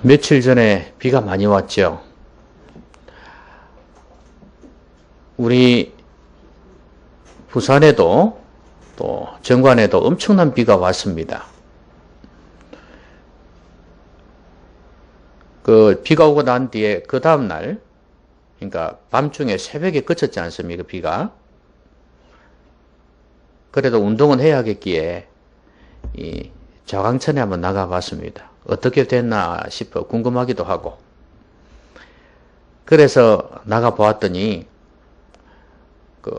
며칠 전에 비가 많이 왔죠. 우리 부산에도 또 정관에도 엄청난 비가 왔습니다. 그 비가 오고 난 뒤에 그 다음날, 그러니까 밤중에 새벽에 그쳤지 않습니까, 비가? 그래도 운동은 해야겠기에 이 저강천에 한번 나가봤습니다. 어떻게 됐나 싶어 궁금하기도 하고. 그래서 나가보았더니 그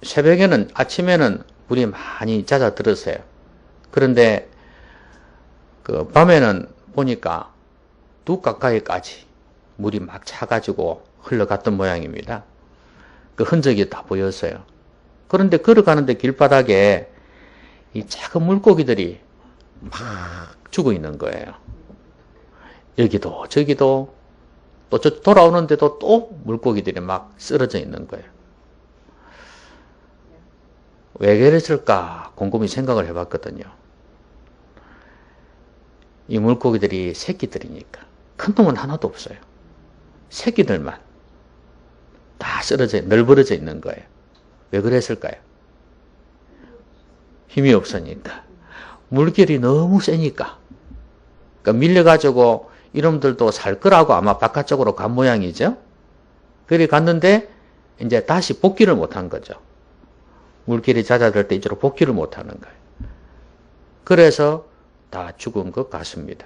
새벽에는, 아침에는 물이 많이 잦아들었어요. 그런데 그 밤에는 보니까 두 가까이까지 물이 막 차가지고 흘러갔던 모양입니다. 그 흔적이 다 보였어요. 그런데 걸어가는데 길바닥에 이 작은 물고기들이 막 죽어 있는 거예요. 여기도 저기도, 또 저 돌아오는데도 또 물고기들이 막 쓰러져 있는 거예요. 왜 그랬을까 곰곰이 생각을 해봤거든요. 이 물고기들이 새끼들이니까 큰 놈은 하나도 없어요. 새끼들만 다 쓰러져 널브러져 있는 거예요. 왜 그랬을까요? 힘이 없으니까. 물결이 너무 세니까. 그러니까 밀려가지고 이놈들도 살 거라고 아마 바깥쪽으로 간 모양이죠. 그리 갔는데 이제 다시 복귀를 못한 거죠. 물길이 잦아들 때 이쪽으로 복귀를 못하는 거예요. 그래서 다 죽은 것 같습니다.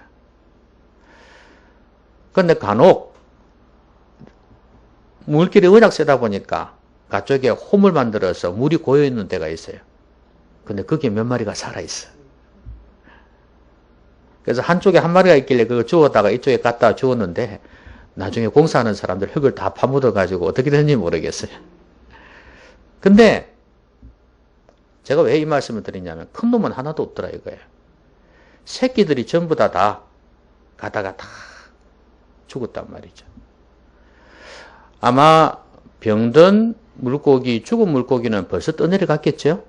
그런데 간혹 물길이 워낙 세다 보니까 그쪽에 홈을 만들어서 물이 고여있는 데가 있어요. 근데 거기에 몇 마리가 살아있어. 그래서 한쪽에 한 마리가 있길래 그걸 주웠다가 이쪽에 갖다 주웠는데 나중에 공사하는 사람들 흙을 다 파묻어가지고 어떻게 됐는지 모르겠어요. 근데 제가 왜 이 말씀을 드리냐면 큰 놈은 하나도 없더라 이거예요. 새끼들이 전부 다 가다가 다 죽었단 말이죠. 아마 병든 물고기, 죽은 물고기는 벌써 떠내려갔겠죠?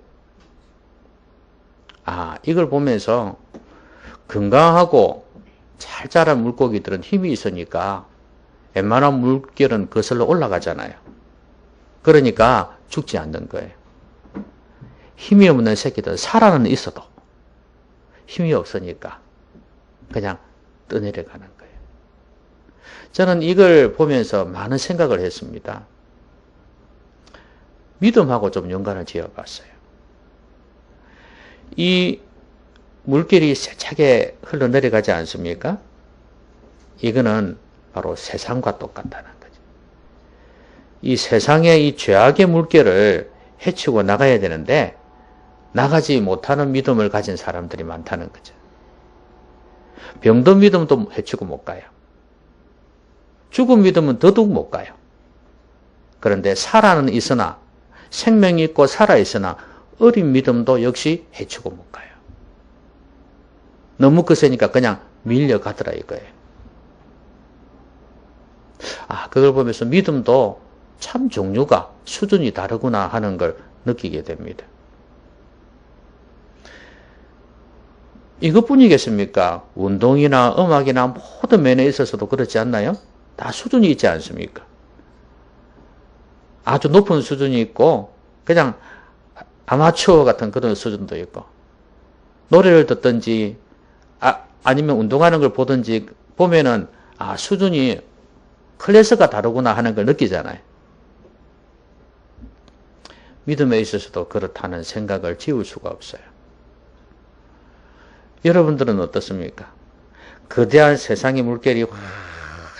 이걸 보면서 건강하고 잘 자란 물고기들은 힘이 있으니까 웬만한 물결은 거슬러 올라가잖아요. 그러니까 죽지 않는 거예요. 힘이 없는 새끼들, 살아는 있어도 힘이 없으니까 그냥 떠내려가는 거예요. 저는 이걸 보면서 많은 생각을 했습니다. 믿음하고 좀 연관을 지어봤어요. 이 물결이 세차게 흘러내려가지 않습니까? 이거는 바로 세상과 똑같다는 거죠. 이 세상의 이 죄악의 물결을 헤치고 나가야 되는데 나가지 못하는 믿음을 가진 사람들이 많다는 거죠. 병든 믿음도 헤치고 못 가요. 죽은 믿음은 더더욱 못 가요. 그런데 살아는 있으나, 생명이 있고 살아있으나 어린 믿음도 역시 헤치고 못 가요. 너무 거세니까 그냥 밀려가더라 이거예요. 그걸 보면서 믿음도 참 종류가, 수준이 다르구나 하는 걸 느끼게 됩니다. 이것뿐이겠습니까? 운동이나 음악이나 모든 면에 있어서도 그렇지 않나요? 다 수준이 있지 않습니까? 아주 높은 수준이 있고 그냥 아마추어 같은 그런 수준도 있고, 노래를 듣든지 아니면 운동하는 걸 보든지 보면은 수준이, 클래스가 다르구나 하는 걸 느끼잖아요. 믿음에 있어서도 그렇다는 생각을 지울 수가 없어요. 여러분들은 어떻습니까? 거대한 세상의 물결이 확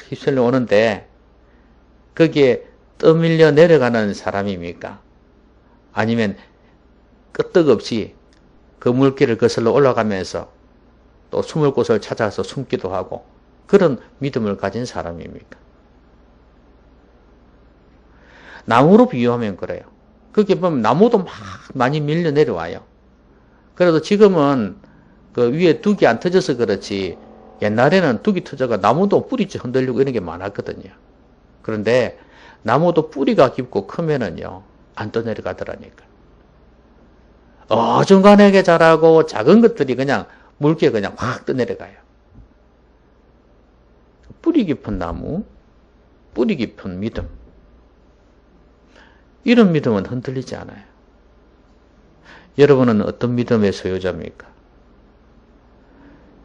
휩쓸려 오는데 거기에 떠밀려 내려가는 사람입니까? 아니면 끄떡없이 그 물길을 거슬러 올라가면서 또 숨을 곳을 찾아서 숨기도 하고 그런 믿음을 가진 사람입니까? 나무로 비유하면 그래요. 거기 보면 나무도 막 많이 밀려 내려와요. 그래도 지금은 그 위에 둑이 안 터져서 그렇지 옛날에는 둑이 터져가 나무도 뿌리째 흔들리고 이런 게 많았거든요. 그런데 나무도 뿌리가 깊고 크면은요 안 떠내려가더라니까. 어중간하게 자라고 작은 것들이 그냥 물기에 그냥 확 떠내려가요. 뿌리 깊은 나무, 뿌리 깊은 믿음. 이런 믿음은 흔들리지 않아요. 여러분은 어떤 믿음의 소유자입니까?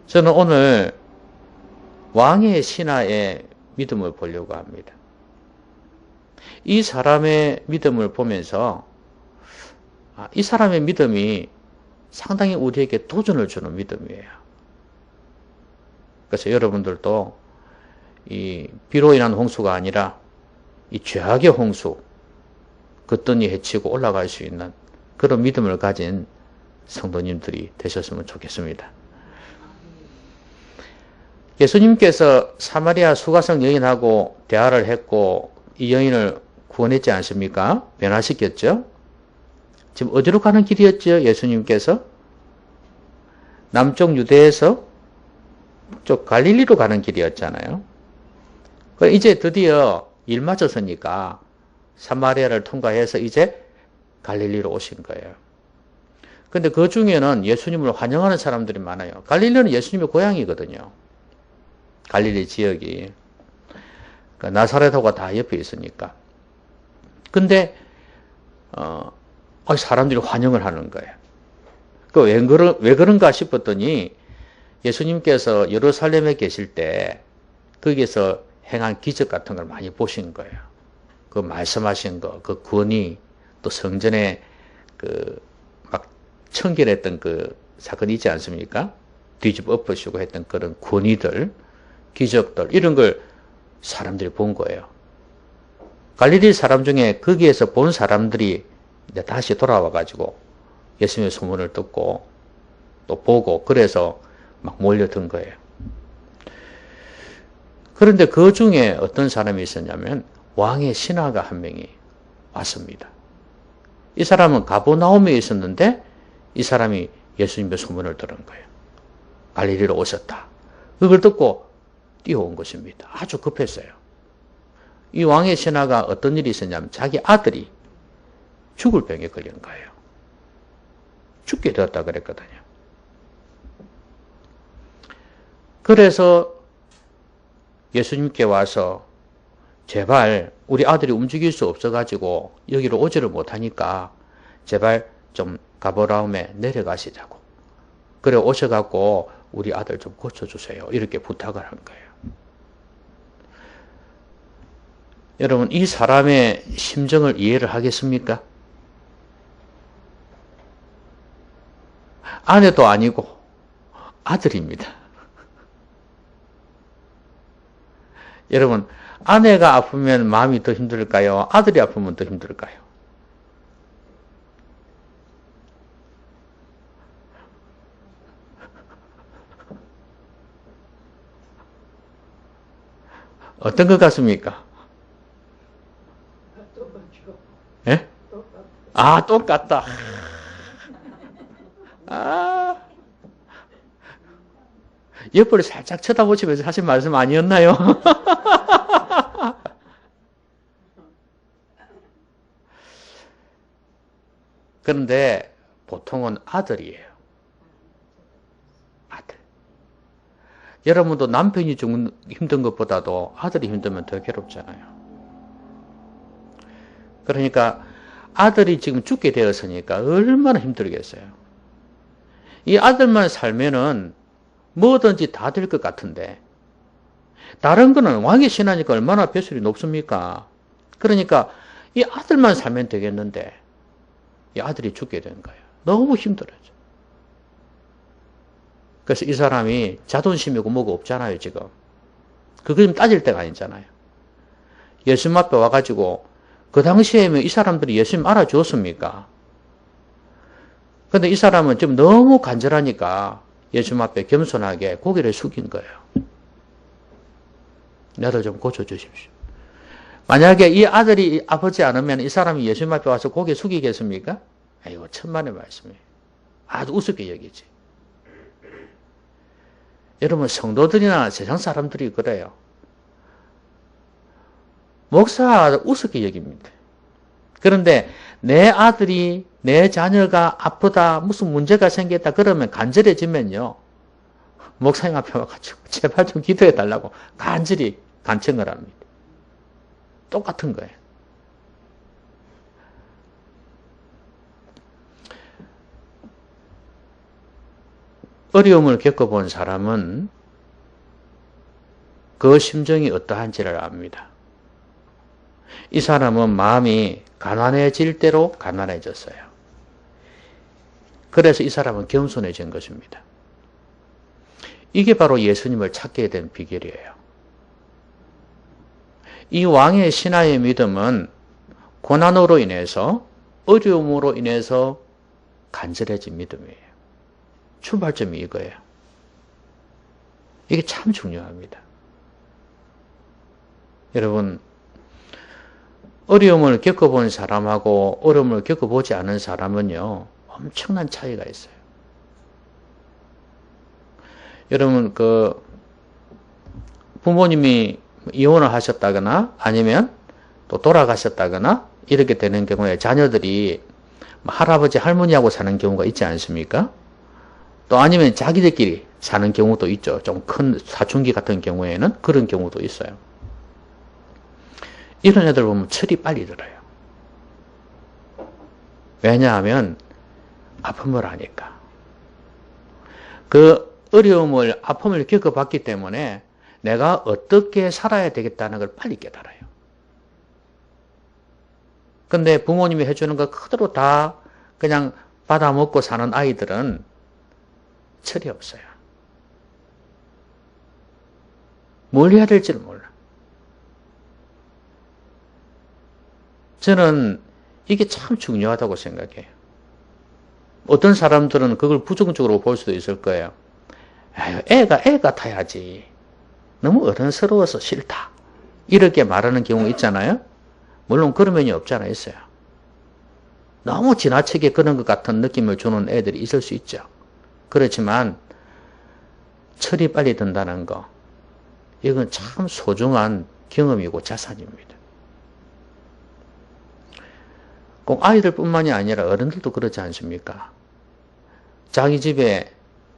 저는 오늘 왕의 신하의 믿음을 보려고 합니다. 이 사람의 믿음을 보면서 이 사람의 믿음이 상당히 우리에게 도전을 주는 믿음이에요. 그래서 여러분들도 이 비로 인한 홍수가 아니라 이 죄악의 홍수, 그 뜬이 헤치고 올라갈 수 있는 그런 믿음을 가진 성도님들이 되셨으면 좋겠습니다. 예수님께서 사마리아 수가성 여인하고 대화를 했고 이 여인을 구원했지 않습니까? 변화시켰죠? 지금 어디로 가는 길이었죠? 예수님께서? 남쪽 유대에서 북쪽 갈릴리로 가는 길이었잖아요. 이제 드디어 일 마쳤으니까 사마리아를 통과해서 이제 갈릴리로 오신 거예요. 근데 그 중에는 예수님을 환영하는 사람들이 많아요. 갈릴리는 예수님의 고향이거든요. 갈릴리 지역이. 그러니까 나사렛하고 다 옆에 있으니까. 근데 사람들이 환영을 하는 거예요. 왜 그런가 싶었더니 예수님께서 예루살렘에 계실 때 거기에서 행한 기적 같은 걸 많이 보신 거예요. 그 말씀하신 거, 그 권위, 또 성전에 막 청결했던 그 사건이 있지 않습니까? 뒤집어 엎으시고 했던 그런 권위들, 기적들, 이런 걸 사람들이 본 거예요. 갈릴리 사람 중에 거기에서 본 사람들이 이제 다시 돌아와가지고 예수님의 소문을 듣고 또 보고 그래서 막 몰려든 거예요. 그런데 그 중에 어떤 사람이 있었냐면 왕의 신하가 한 명이 왔습니다. 이 사람은 가버나움에 있었는데 이 사람이 예수님의 소문을 들은 거예요. 갈릴리로 오셨다. 그걸 듣고 뛰어온 것입니다. 아주 급했어요. 이 왕의 신하가 어떤 일이 있었냐면 자기 아들이 죽을 병에 걸린 거예요. 죽게 되었다 그랬거든요. 그래서 예수님께 와서 제발 우리 아들이 움직일 수 없어가지고 여기로 오지를 못하니까 제발 좀 가버나움에 내려가시자고. 그래 오셔갖고 우리 아들 좀 고쳐주세요. 이렇게 부탁을 한 거예요. 여러분 이 사람의 심정을 이해를 하겠습니까? 아내도 아니고 아들입니다. 여러분 아내가 아프면 마음이 더 힘들까요? 아들이 아프면 더 힘들까요? 어떤 것 같습니까? 예? 똑같다. 옆으로 살짝 쳐다보시면서 하신 말씀 아니었나요? 그런데 보통은 아들이에요. 아들. 여러분도 남편이 힘든 것보다도 아들이 힘들면 더 괴롭잖아요. 그러니까 아들이 지금 죽게 되었으니까 얼마나 힘들겠어요. 이 아들만 살면은 뭐든지 다 될 것 같은데 다른 거는 왕의 신하니까 얼마나 벼슬이 높습니까? 그러니까 이 아들만 살면 되겠는데 이 아들이 죽게 된 거예요. 너무 힘들어요. 그래서 이 사람이 자존심이고 뭐가 없잖아요, 지금. 그거 좀 따질 때가 아니잖아요. 예수님 앞에 와가지고 그 당시에면 이 사람들이 예수님 알아주었습니까? 근데 이 사람은 지금 너무 간절하니까 예수님 앞에 겸손하게 고개를 숙인 거예요. 나도 좀 고쳐주십시오. 만약에 이 아들이 아프지 않으면 이 사람이 예수님 앞에 와서 고개 숙이겠습니까? 이거 천만의 말씀이에요. 아주 우습게 여기지. 여러분 성도들이나 세상 사람들이 그래요. 목사 우습게 여깁니다. 그런데 내 아들이 내 자녀가 아프다 무슨 문제가 생겼다 그러면 간절해지면요. 목사님 앞에 와가지고 제발 좀 기도해 달라고 간절히 간청을 합니다. 똑같은 거예요. 어려움을 겪어본 사람은 그 심정이 어떠한지를 압니다. 이 사람은 마음이 가난해질 대로 가난해졌어요. 그래서 이 사람은 겸손해진 것입니다. 이게 바로 예수님을 찾게 된 비결이에요. 이 왕의 신하의 믿음은 고난으로 인해서, 어려움으로 인해서 간절해진 믿음이에요. 출발점이 이거예요. 이게 참 중요합니다. 여러분, 어려움을 겪어본 사람하고 어려움을 겪어보지 않은 사람은요, 엄청난 차이가 있어요. 여러분, 부모님이 이혼을 하셨다거나 아니면 또 돌아가셨다거나 이렇게 되는 경우에 자녀들이 할아버지, 할머니하고 사는 경우가 있지 않습니까? 또 아니면 자기들끼리 사는 경우도 있죠. 좀 큰 사춘기 같은 경우에는 그런 경우도 있어요. 이런 애들 보면 철이 빨리 들어요. 왜냐하면 아픔을 하니까. 그 어려움을, 아픔을 겪어봤기 때문에 내가 어떻게 살아야 되겠다는 걸 빨리 깨달아요. 근데 부모님이 해주는 거 그대로 다 그냥 받아먹고 사는 아이들은 철이 없어요. 뭘 해야 될지를 몰라. 저는 이게 참 중요하다고 생각해요. 어떤 사람들은 그걸 부정적으로 볼 수도 있을 거예요. 아유, 애가 애 같아야지. 너무 어른스러워서 싫다. 이렇게 말하는 경우 있잖아요. 물론 그런 면이 없지 않아 있어요. 너무 지나치게 그런 것 같은 느낌을 주는 애들이 있을 수 있죠. 그렇지만 철이 빨리 든다는 거, 이건 참 소중한 경험이고 자산입니다. 꼭 아이들뿐만이 아니라 어른들도 그렇지 않습니까? 자기 집에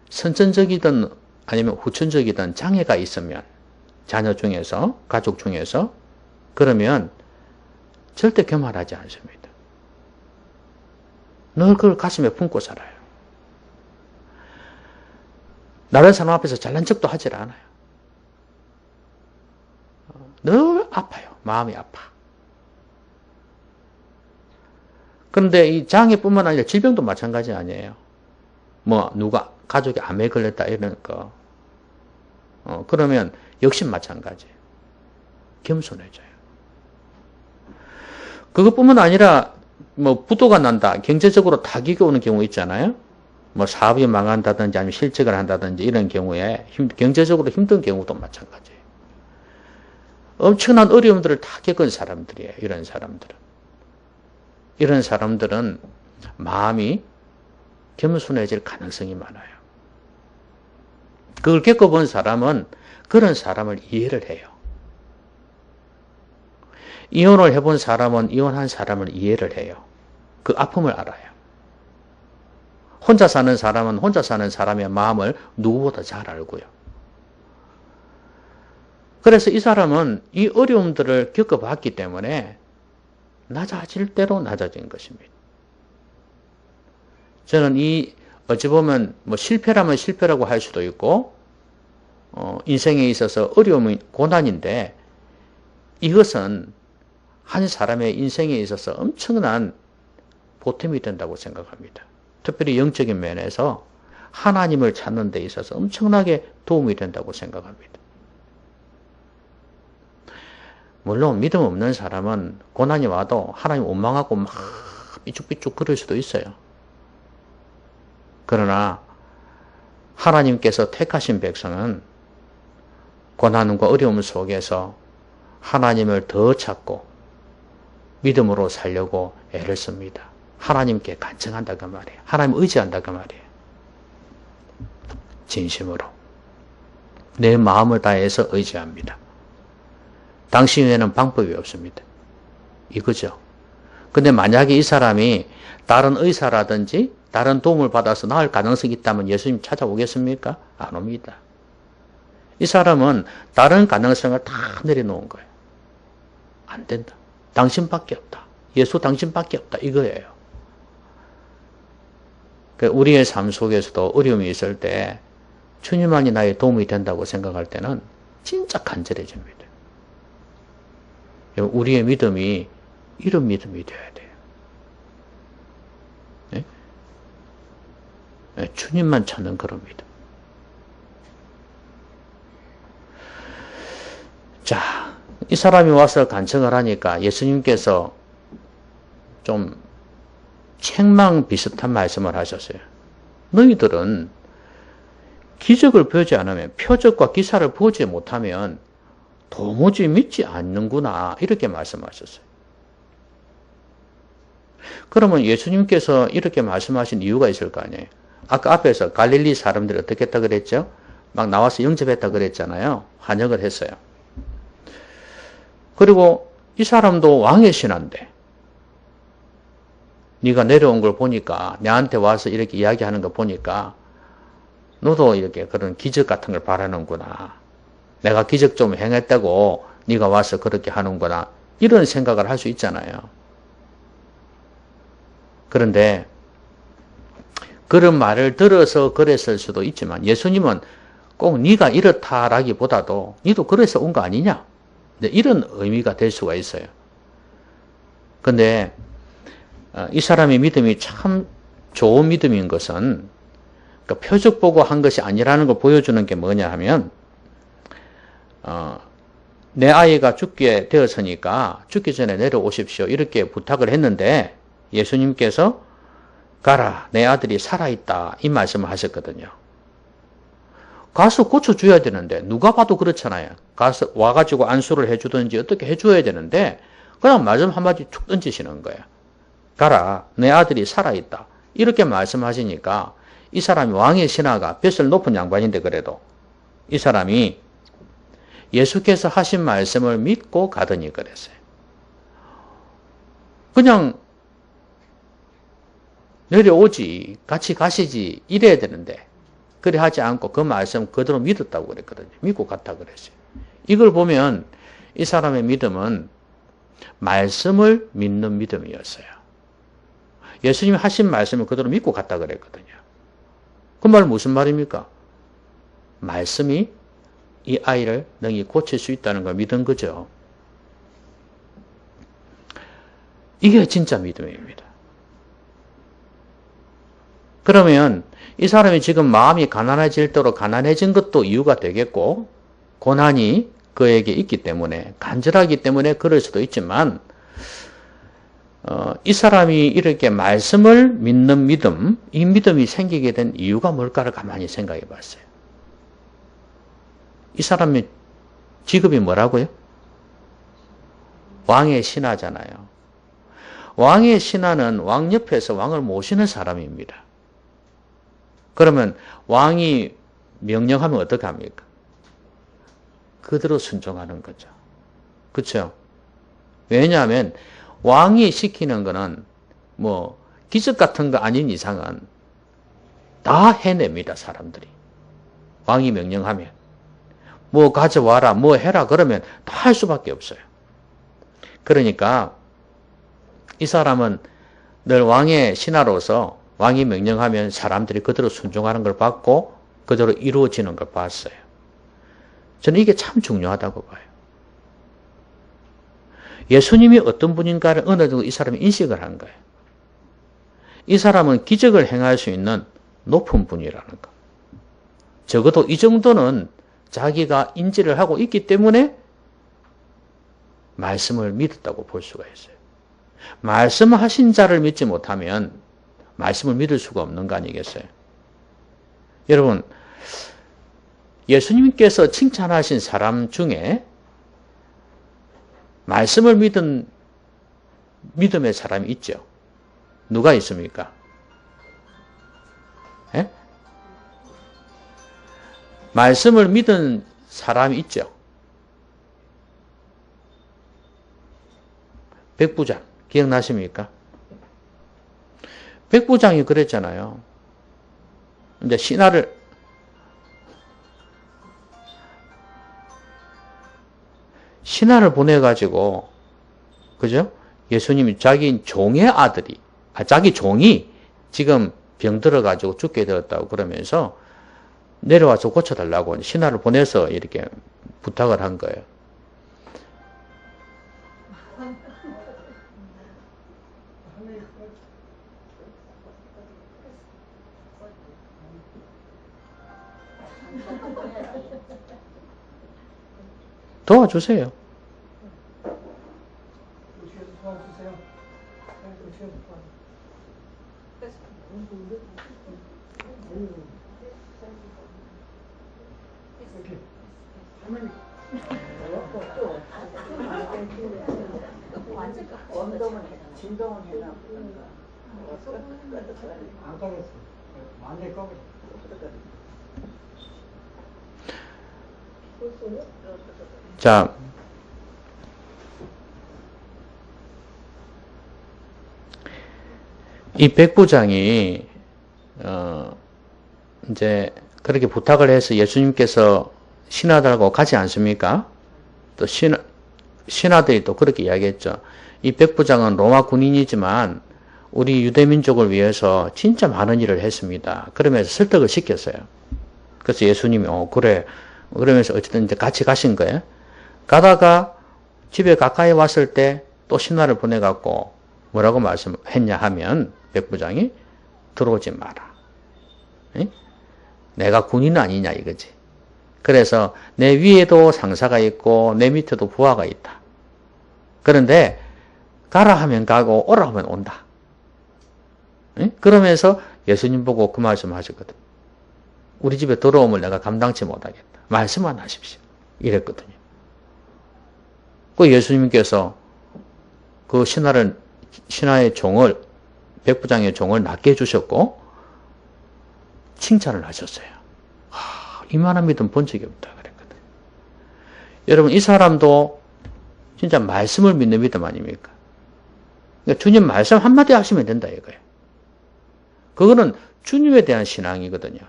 선천적이든 아니면 후천적이든 장애가 있으면 자녀 중에서, 가족 중에서, 그러면 절대 교만하지 않습니다. 늘 그걸 가슴에 품고 살아요. 다른 사람 앞에서 잘난 척도 하질 않아요. 늘 아파요. 마음이 아파. 그런데 이 장애뿐만 아니라 질병도 마찬가지 아니에요. 누가 가족이 암에 걸렸다 이런 거. 그러면 역시 마찬가지예요. 겸손해져요. 그것뿐만 아니라 부도가 난다, 경제적으로 타격이 오는 경우 있잖아요. 사업이 망한다든지 아니면 실직을 한다든지 이런 경우에 경제적으로 힘든 경우도 마찬가지예요. 엄청난 어려움들을 다 겪은 사람들이에요. 이런 사람들은 마음이 겸손해질 가능성이 많아요. 그걸 겪어본 사람은 그런 사람을 이해를 해요. 이혼을 해본 사람은 이혼한 사람을 이해를 해요. 그 아픔을 알아요. 혼자 사는 사람은 혼자 사는 사람의 마음을 누구보다 잘 알고요. 그래서 이 사람은 이 어려움들을 겪어봤기 때문에 낮아질 대로 낮아진 것입니다. 저는 어찌 보면 실패라면 실패라고 할 수도 있고, 인생에 있어서 어려움이 고난인데, 이것은 한 사람의 인생에 있어서 엄청난 보탬이 된다고 생각합니다. 특별히 영적인 면에서 하나님을 찾는 데 있어서 엄청나게 도움이 된다고 생각합니다. 물론 믿음 없는 사람은 고난이 와도 하나님 원망하고 막 삐죽삐죽 그럴 수도 있어요. 그러나 하나님께서 택하신 백성은 고난과 어려움 속에서 하나님을 더 찾고 믿음으로 살려고 애를 씁니다. 하나님께 간청한다 그 말이에요. 하나님 의지한다 그 말이에요. 진심으로 내 마음을 다해서 의지합니다. 당신 외에는 방법이 없습니다. 이거죠. 근데 만약에 이 사람이 다른 의사라든지 다른 도움을 받아서 나을 가능성이 있다면 예수님 찾아오겠습니까? 안 옵니다. 이 사람은 다른 가능성을 다 내려놓은 거예요. 안 된다. 당신밖에 없다. 예수 당신밖에 없다. 이거예요. 우리의 삶 속에서도 어려움이 있을 때 주님만이 나의 도움이 된다고 생각할 때는 진짜 간절해집니다. 우리의 믿음이 이런 믿음이 되어야 돼요. 네? 네, 주님만 찾는 그런 믿음. 자, 이 사람이 와서 간청을 하니까 예수님께서 좀 책망 비슷한 말씀을 하셨어요. 너희들은 기적을 보지 않으면, 표적과 기사를 보지 못하면 도무지 믿지 않는구나. 이렇게 말씀하셨어요. 그러면 예수님께서 이렇게 말씀하신 이유가 있을 거 아니에요. 아까 앞에서 갈릴리 사람들이 어떻게 했다 그랬죠? 막 나와서 영접했다 그랬잖아요. 환영을 했어요. 그리고 이 사람도 왕의 신하인데 네가 내려온 걸 보니까, 내한테 와서 이렇게 이야기하는 거 보니까 너도 이렇게 그런 기적 같은 걸 바라는구나. 내가 기적 좀 행했다고 네가 와서 그렇게 하는구나. 이런 생각을 할 수 있잖아요. 그런데 그런 말을 들어서 그랬을 수도 있지만 예수님은 꼭 네가 이렇다라기보다도 너도 그래서 온 거 아니냐? 이런 의미가 될 수가 있어요. 근데 이 사람의 믿음이 참 좋은 믿음인 것은, 그러니까 표적 보고 한 것이 아니라는 걸 보여주는 게 뭐냐 하면, 내 아이가 죽게 되었으니까 죽기 전에 내려오십시오. 이렇게 부탁을 했는데 예수님께서 가라, 내 아들이 살아있다. 이 말씀을 하셨거든요. 가서 고쳐줘야 되는데, 누가 봐도 그렇잖아요. 가서 와가지고 안수를 해주든지 어떻게 해줘야 되는데 그냥 말씀 한마디 툭 던지시는 거예요. 가라, 내 아들이 살아있다. 이렇게 말씀하시니까 이 사람이 왕의 신하가 뱃을 높은 양반인데 그래도 이 사람이 예수께서 하신 말씀을 믿고 가더니 그랬어요. 그냥 내려오지, 같이 가시지 이래야 되는데 그래 하지 않고 그 말씀 그대로 믿었다고 그랬거든요. 믿고 갔다 그랬어요. 이걸 보면 이 사람의 믿음은 말씀을 믿는 믿음이었어요. 예수님이 하신 말씀을 그대로 믿고 갔다 그랬거든요. 그 말은 무슨 말입니까? 말씀이 이 아이를 능히 고칠 수 있다는 걸 믿은 거죠. 이게 진짜 믿음입니다. 그러면 이 사람이 지금 마음이 가난해질 대로 가난해진 것도 이유가 되겠고, 고난이 그에게 있기 때문에, 간절하기 때문에 그럴 수도 있지만, 이 사람이 이렇게 말씀을 믿는 믿음, 이 믿음이 생기게 된 이유가 뭘까를 가만히 생각해 봤어요. 이 사람의 직업이 뭐라고요? 왕의 신하잖아요. 왕의 신하는 왕 옆에서 왕을 모시는 사람입니다. 그러면 왕이 명령하면 어떻게 합니까? 그대로 순종하는 거죠. 그렇죠? 왜냐하면 왕이 시키는 거는 뭐 기적 같은 거 아닌 이상은 다 해냅니다, 사람들이. 왕이 명령하면. 뭐 가져와라, 뭐 해라 그러면 다 할 수밖에 없어요. 그러니까 이 사람은 늘 왕의 신하로서 왕이 명령하면 사람들이 그대로 순종하는 걸 봤고 그대로 이루어지는 걸 봤어요. 저는 이게 참 중요하다고 봐요. 예수님이 어떤 분인가를 어느 정도 이 사람이 인식을 한 거예요. 이 사람은 기적을 행할 수 있는 높은 분이라는 거. 적어도 이 정도는 자기가 인지를 하고 있기 때문에 말씀을 믿었다고 볼 수가 있어요. 말씀하신 자를 믿지 못하면 말씀을 믿을 수가 없는 거 아니겠어요? 여러분, 예수님께서 칭찬하신 사람 중에 말씀을 믿은 믿음의 사람이 있죠. 누가 있습니까? 예? 말씀을 믿은 사람이 있죠. 백부장 기억나십니까? 백부장이 그랬잖아요. 이제 신하를 신하를 보내가지고, 그죠? 예수님이 자기 종의 아들이, 자기 종이 지금 병들어가지고 죽게 되었다고 그러면서 내려와서 고쳐달라고 신하를 보내서 이렇게 부탁을 한 거예요. 도와주세요. 진동을 해놔. 안 꺼냈어. 완전히 꺼버려. 자, 이 백부장이 이제 그렇게 부탁을 해서 예수님께서 신하들하고 가지 않습니까? 또 신하들이 또 그렇게 이야기했죠. 이 백부장은 로마 군인이지만 우리 유대민족을 위해서 진짜 많은 일을 했습니다. 그러면서 설득을 시켰어요. 그래서 예수님이 그래. 그러면서 어쨌든 이제 같이 가신 거예요. 가다가 집에 가까이 왔을 때 또 신하를 보내갖고 뭐라고 말씀했냐 하면 백부장이 들어오지 마라. 에? 내가 군인 아니냐 이거지. 그래서 내 위에도 상사가 있고 내 밑에도 부하가 있다. 그런데 가라 하면 가고 오라 하면 온다. 에? 그러면서 예수님 보고 그 말씀 하셨거든. 우리 집에 들어오면 내가 감당치 못하겠다. 말씀만 하십시오. 이랬거든요. 그 예수님께서 그 신하의 종을, 백부장의 종을 낫게 해주셨고, 칭찬을 하셨어요. 이만한 믿음 본 적이 없다. 그랬거든. 여러분, 이 사람도 진짜 말씀을 믿는 믿음 아닙니까? 그러니까 주님 말씀 한마디 하시면 된다, 이거예요. 그거는 주님에 대한 신앙이거든요.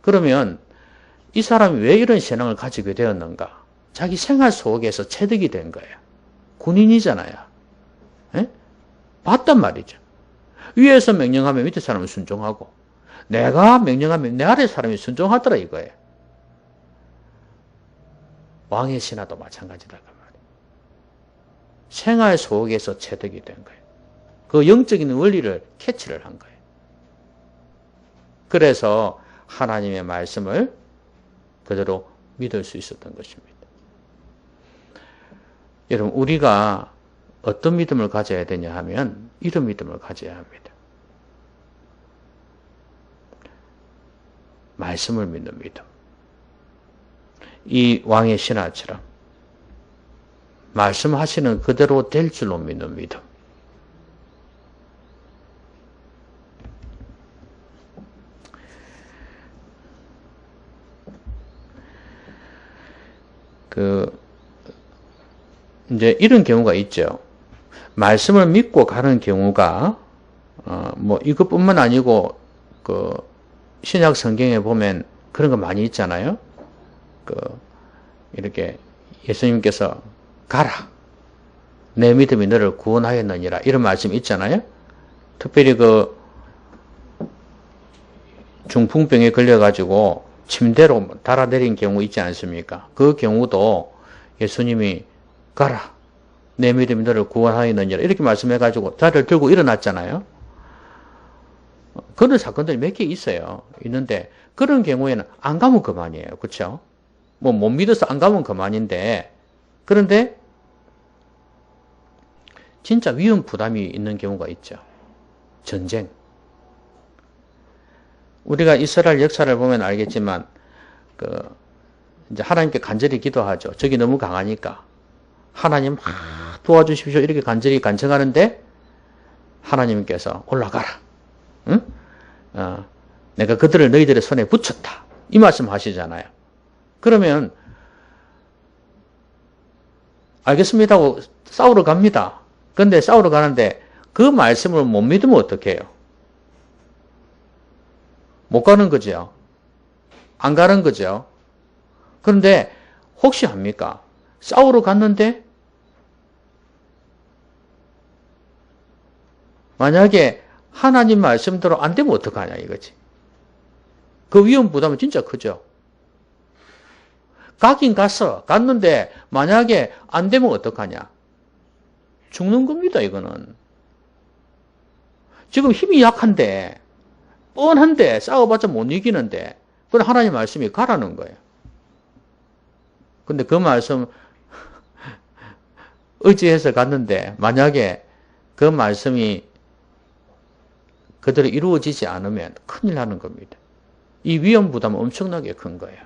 그러면 이 사람이 왜 이런 신앙을 가지게 되었는가? 자기 생활 속에서 체득이 된 거예요. 군인이잖아요. 에? 봤단 말이죠. 위에서 명령하면 밑에 사람은 순종하고, 내가 명령하면 내 아래 사람이 순종하더라 이거예요. 왕의 신하도 마찬가지다 그 말이에요. 생활 속에서 체득이 된 거예요. 그 영적인 원리를 캐치를 한 거예요. 그래서 하나님의 말씀을 그대로 믿을 수 있었던 것입니다. 여러분, 우리가 어떤 믿음을 가져야 되냐 하면 이런 믿음을 가져야 합니다. 말씀을 믿는 믿음. 이 왕의 신하처럼 말씀하시는 그대로 될 줄로 믿는 믿음. 이제 이런 경우가 있죠. 말씀을 믿고 가는 경우가, 이것뿐만 아니고, 신약 성경에 보면 그런 거 많이 있잖아요. 이렇게 예수님께서 가라. 내 믿음이 너를 구원하였느니라. 이런 말씀이 있잖아요. 특별히 중풍병에 걸려가지고 침대로 달아내린 경우 있지 않습니까? 그 경우도 예수님이 가라. 내 믿음이 너를 구원하였느니라. 이렇게 말씀해가지고 다리를 들고 일어났잖아요. 그런 사건들이 몇 개 있어요. 있는데 그런 경우에는 안 가면 그만이에요. 그렇죠? 못 믿어서 안 가면 그만인데, 그런데 진짜 위험 부담이 있는 경우가 있죠. 전쟁. 우리가 이스라엘 역사를 보면 알겠지만 이제 하나님께 간절히 기도하죠. 적이 너무 강하니까 하나님 도와주십시오. 이렇게 간절히 간청하는데 하나님께서 올라가라. 응? 내가 그들을 너희들의 손에 붙였다. 이 말씀 하시잖아요. 그러면 알겠습니다 하고 싸우러 갑니다. 근데 싸우러 가는데 그 말씀을 못 믿으면 어떡해요? 못 가는 거죠. 안 가는 거죠. 그런데 혹시 합니까? 싸우러 갔는데 만약에 하나님 말씀대로 안 되면 어떡하냐 이거지. 그 위험 부담은 진짜 크죠. 가긴 갔는데 만약에 안 되면 어떡하냐. 죽는 겁니다, 이거는. 지금 힘이 약한데, 뻔한데, 싸워봤자 못 이기는데, 그건 하나님 말씀이 가라는 거예요. 근데 그 말씀, 의지해서 갔는데, 만약에 그 말씀이 그대로 이루어지지 않으면 큰일 나는 겁니다. 이 위험 부담은 엄청나게 큰 거예요.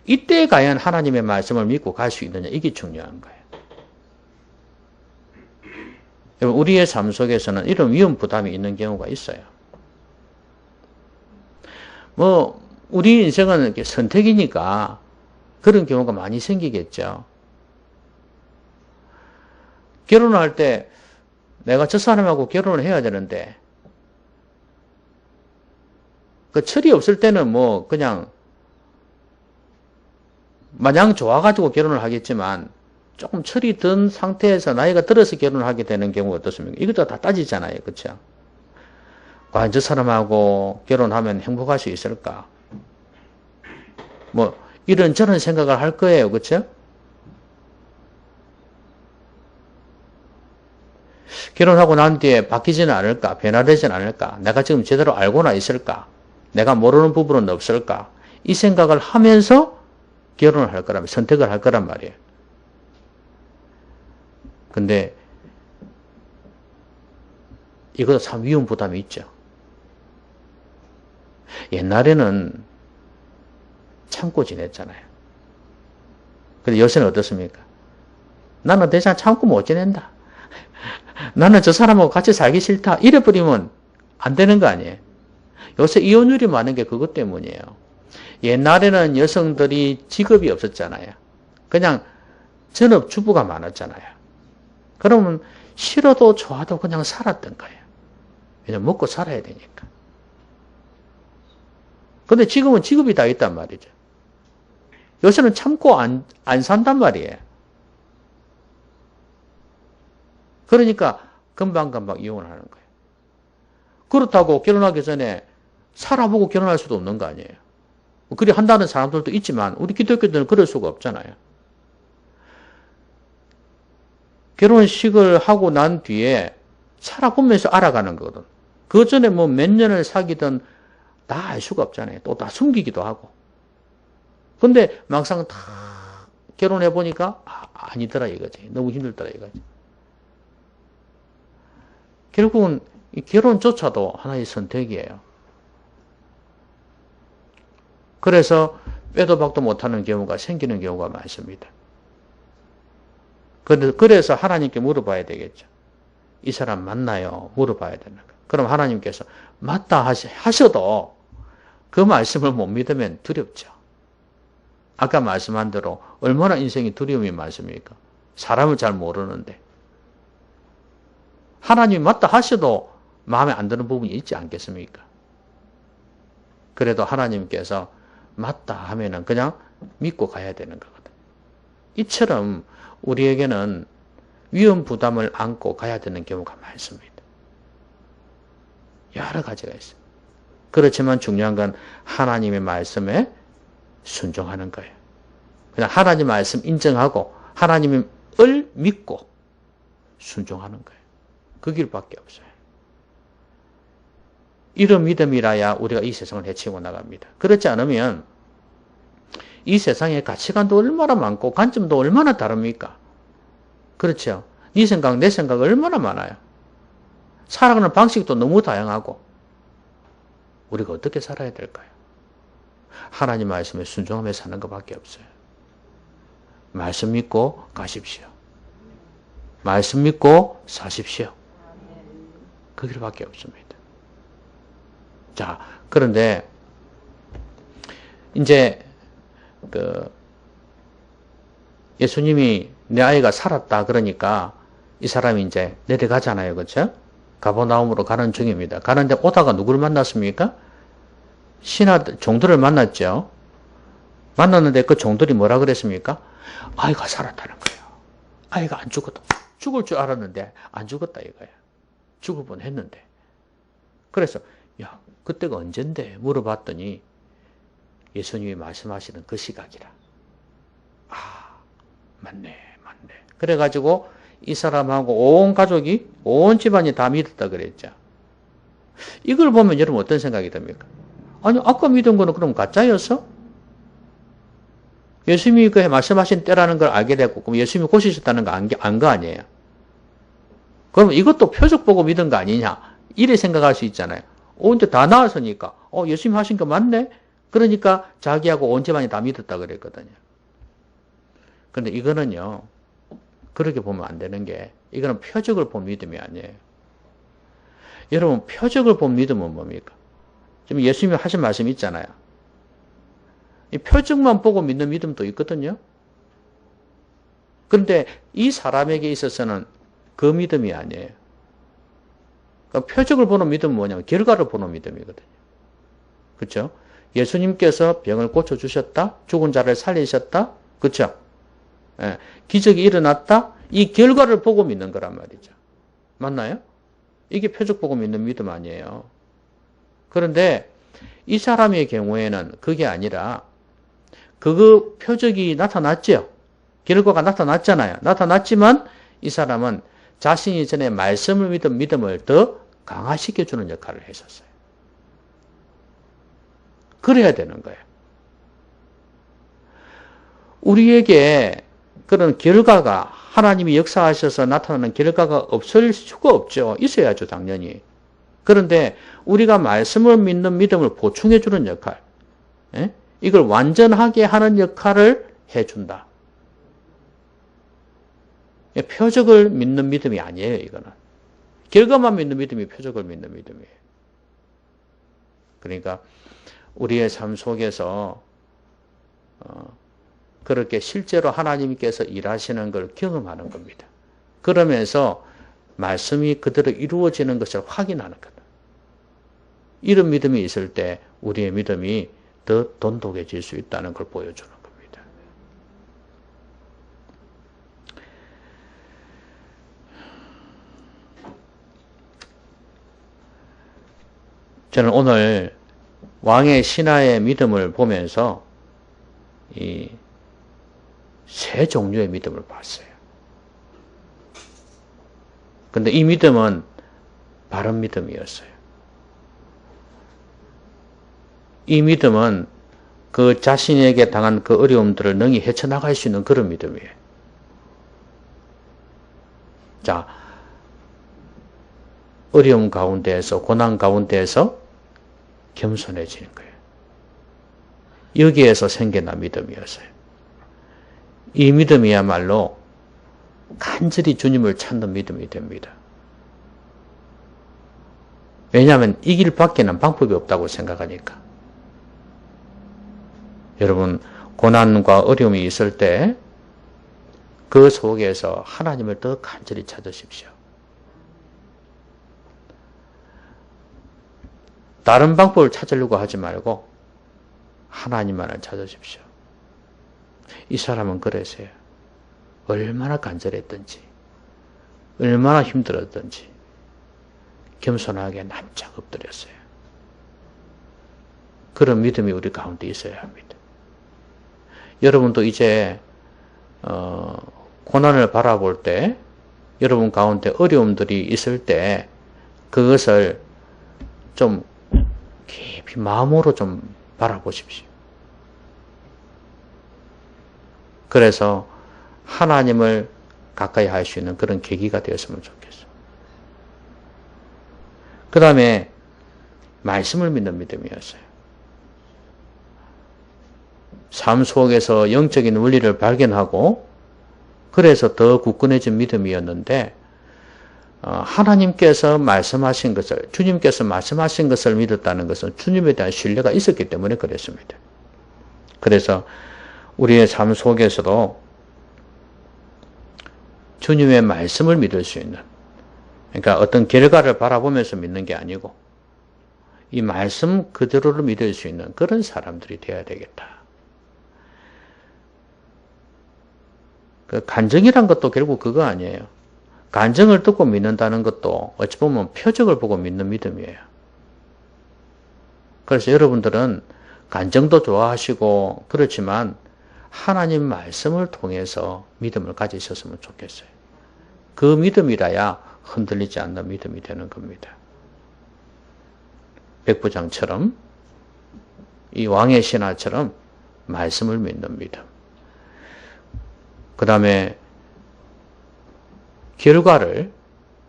이때 과연 하나님의 말씀을 믿고 갈 수 있느냐, 이게 중요한 거예요. 우리의 삶 속에서는 이런 위험 부담이 있는 경우가 있어요. 우리 인생은 이렇게 선택이니까 그런 경우가 많이 생기겠죠. 결혼할 때 내가 저 사람하고 결혼을 해야 되는데, 그 철이 없을 때는 그냥 마냥 좋아가지고 결혼을 하겠지만, 조금 철이 든 상태에서 나이가 들어서 결혼을 하게 되는 경우가 어떻습니까? 이것도 다 따지잖아요. 그렇죠? 과연 저 사람하고 결혼하면 행복할 수 있을까? 이런저런 생각을 할 거예요. 그렇죠? 결혼하고 난 뒤에 바뀌지는 않을까? 변화되지는 않을까? 내가 지금 제대로 알고나 있을까? 내가 모르는 부분은 없을까? 이 생각을 하면서 결혼을 할 거라면, 선택을 할 거란 말이에요. 근데 이것도 참 위험 부담이 있죠. 옛날에는 참고 지냈잖아요. 근데 요새는 어떻습니까? 나는 대장 참고 못 지낸다. 나는 저 사람하고 같이 살기 싫다. 이래버리면 안 되는 거 아니에요. 요새 이혼율이 많은 게 그것 때문이에요. 옛날에는 여성들이 직업이 없었잖아요. 그냥 전업주부가 많았잖아요. 그러면 싫어도 좋아도 그냥 살았던 거예요. 왜냐면 먹고 살아야 되니까. 근데 지금은 직업이 다 있단 말이죠. 요새는 참고 안 산단 말이에요. 그러니까 금방금방 이혼을 하는 거예요. 그렇다고 결혼하기 전에 살아보고 결혼할 수도 없는 거 아니에요. 그리 한다는 사람들도 있지만 우리 기독교들은 그럴 수가 없잖아요. 결혼식을 하고 난 뒤에 살아보면서 알아가는 거거든. 그 전에 몇 년을 사귀든 다 알 수가 없잖아요. 또 다 숨기기도 하고. 근데 막상 다 결혼해보니까 아니더라 이거지. 너무 힘들더라 이거지. 결국은 이 결혼조차도 하나의 선택이에요. 그래서 빼도 박도 못하는 경우가 생기는 경우가 많습니다. 그래서 하나님께 물어봐야 되겠죠. 이 사람 맞나요? 물어봐야 되는 거예요. 그럼 하나님께서 맞다 하셔도 그 말씀을 못 믿으면 두렵죠. 아까 말씀한 대로 얼마나 인생이 두려움이 많습니까? 사람을 잘 모르는데. 하나님이 맞다 하셔도 마음에 안 드는 부분이 있지 않겠습니까? 그래도 하나님께서 맞다 하면은 그냥 믿고 가야 되는 거거든. 이처럼 우리에게는 위험 부담을 안고 가야 되는 경우가 많습니다. 여러 가지가 있어요. 그렇지만 중요한 건 하나님의 말씀에 순종하는 거예요. 그냥 하나님 말씀 인정하고 하나님을 믿고 순종하는 거예요. 그 길밖에 없어요. 이런 믿음이라야 우리가 이 세상을 헤치고 나갑니다. 그렇지 않으면 이 세상의 가치관도 얼마나 많고 관점도 얼마나 다릅니까? 그렇죠? 네 생각, 내 생각 얼마나 많아요. 살아가는 방식도 너무 다양하고 우리가 어떻게 살아야 될까요? 하나님 말씀에 순종하며 사는 것밖에 없어요. 말씀 믿고 가십시오. 말씀 믿고 사십시오. 그 길밖에 없습니다. 자, 그런데 이제 예수님이 내 아이가 살았다 그러니까 이 사람이 이제 내려가잖아요. 그렇죠? 가버나움으로 가는 중입니다. 가는데 오다가 누구를 만났습니까? 종들을 만났죠. 만났는데 그 종들이 뭐라 그랬습니까? 아이가 살았다는 거야. 아이가 안 죽었다. 죽을 줄 알았는데 안 죽었다 이거야. 죽을 뻔했는데. 그래서 야 그때가 언젠데 물어봤더니 예수님이 말씀하시는 그 시각이라. 아 맞네. 그래가지고 이 사람하고 온 가족이 온 집안이 다 믿었다 그랬죠. 이걸 보면 여러분 어떤 생각이 듭니까? 아니 아까 믿은 거는 그럼 가짜였어? 예수님이 그 말씀하신 때라는 걸 알게 됐고 그럼 예수님이 고치셨다는 거 안 거 아니에요? 그럼 이것도 표적 보고 믿은 거 아니냐? 이래 생각할 수 있잖아요. 이제 다 나왔으니까 예수님 하신 거 맞네? 그러니까 자기하고 온 집안이 다 믿었다 그랬거든요. 그런데 이거는요. 그렇게 보면 안 되는 게 이거는 표적을 본 믿음이 아니에요. 여러분 표적을 본 믿음은 뭡니까? 지금 예수님이 하신 말씀이 있잖아요. 이 표적만 보고 믿는 믿음도 있거든요. 그런데 이 사람에게 있어서는 그 믿음이 아니에요. 그러니까 표적을 보는 믿음은 뭐냐면 결과를 보는 믿음이거든요. 그렇죠? 예수님께서 병을 고쳐주셨다. 죽은 자를 살리셨다. 그렇죠? 예, 기적이 일어났다. 이 결과를 보고 믿는 거란 말이죠. 맞나요? 이게 표적 보고 믿는 믿음 아니에요. 그런데 이 사람의 경우에는 그게 아니라 그 표적이 나타났죠. 결과가 나타났잖아요. 나타났지만 이 사람은 자신이 전에 말씀을 믿은 믿음을 더 강화시켜주는 역할을 했었어요. 그래야 되는 거예요. 우리에게 그런 결과가 하나님이 역사하셔서 나타나는 결과가 없을 수가 없죠. 있어야죠, 당연히. 그런데 우리가 말씀을 믿는 믿음을 보충해주는 역할, 이걸 완전하게 하는 역할을 해준다. 표적을 믿는 믿음이 아니에요, 이거는. 결과만 믿는 믿음이 표적을 믿는 믿음이에요. 그러니까 우리의 삶 속에서 그렇게 실제로 하나님께서 일하시는 걸 경험하는 겁니다. 그러면서 말씀이 그대로 이루어지는 것을 확인하는 거다. 이런 믿음이 있을 때 우리의 믿음이 더 돈독해질 수 있다는 걸 보여주는 겁니다. 저는 오늘 왕의 신하의 믿음을 보면서 이 세 종류의 믿음을 봤어요. 근데 이 믿음은 바른 믿음이었어요. 이 믿음은 그 자신에게 당한 그 어려움들을 능히 헤쳐나갈 수 있는 그런 믿음이에요. 자, 어려움 가운데에서, 고난 가운데에서 겸손해지는 거예요. 여기에서 생겨난 믿음이었어요. 이 믿음이야말로 간절히 주님을 찾는 믿음이 됩니다. 왜냐하면 이 길 밖에는 방법이 없다고 생각하니까. 여러분, 고난과 어려움이 있을 때 그 속에서 하나님을 더 간절히 찾으십시오. 다른 방법을 찾으려고 하지 말고 하나님만을 찾으십시오. 이 사람은 그랬어요. 얼마나 간절했던지, 얼마나 힘들었던지 겸손하게 납작 엎드렸어요. 그런 믿음이 우리 가운데 있어야 합니다. 여러분도 이제 고난을 바라볼 때, 여러분 가운데 어려움들이 있을 때 그것을 좀 깊이 마음으로 좀 바라보십시오. 그래서 하나님을 가까이 할 수 있는 그런 계기가 되었으면 좋겠어요. 그 다음에 말씀을 믿는 믿음이었어요. 삶 속에서 영적인 원리를 발견하고 그래서 더 굳건해진 믿음이었는데 하나님께서 말씀하신 것을, 주님께서 말씀하신 것을 믿었다는 것은 주님에 대한 신뢰가 있었기 때문에 그랬습니다. 그래서 우리의 삶 속에서도 주님의 말씀을 믿을 수 있는, 그러니까 어떤 결과를 바라보면서 믿는 게 아니고 이 말씀 그대로를 믿을 수 있는 그런 사람들이 되어야 되겠다. 그 간증이란 것도 결국 그거 아니에요. 간증을 듣고 믿는다는 것도 어찌 보면 표적을 보고 믿는 믿음이에요. 그래서 여러분들은 간증도 좋아하시고 그렇지만 하나님 말씀을 통해서 믿음을 가지셨으면 좋겠어요. 그 믿음이라야 흔들리지 않는 믿음이 되는 겁니다. 백부장처럼 이 왕의 신하처럼 말씀을 믿는 믿음. 그 다음에 결과를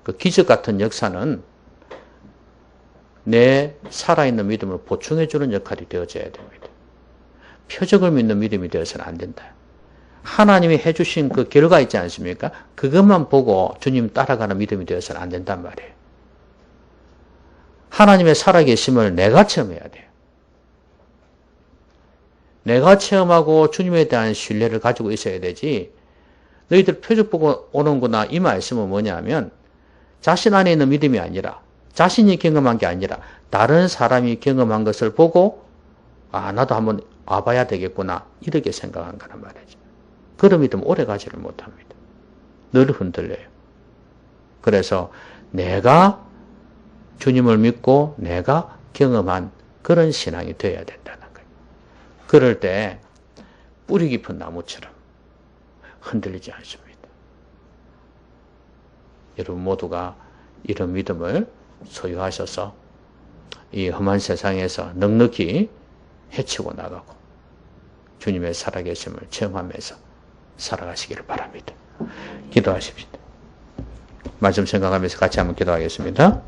그 기적 같은 역사는 내 살아있는 믿음을 보충해주는 역할이 되어져야 됩니다. 표적을 믿는 믿음이 되어서는 안 된다. 하나님이 해주신 그 결과 있지 않습니까? 그것만 보고 주님 따라가는 믿음이 되어서는 안 된단 말이에요. 하나님의 살아계심을 내가 체험해야 돼요. 내가 체험하고 주님에 대한 신뢰를 가지고 있어야 되지, 너희들 표적 보고 오는구나 이 말씀은 뭐냐면 자신 안에 있는 믿음이 아니라 자신이 경험한 게 아니라 다른 사람이 경험한 것을 보고 나도 한번 와봐야 되겠구나 이렇게 생각한 거란 말이죠. 그런 믿음 오래 가지를 못합니다. 늘 흔들려요. 그래서 내가 주님을 믿고 내가 경험한 그런 신앙이 되어야 된다는 거예요. 그럴 때 뿌리 깊은 나무처럼 흔들리지 않습니다. 여러분 모두가 이런 믿음을 소유하셔서 이 험한 세상에서 넉넉히 헤치고 나가고 주님의 살아계심을 체험하면서 살아가시기를 바랍니다. 기도하십시다. 말씀 생각하면서 같이 한번 기도하겠습니다.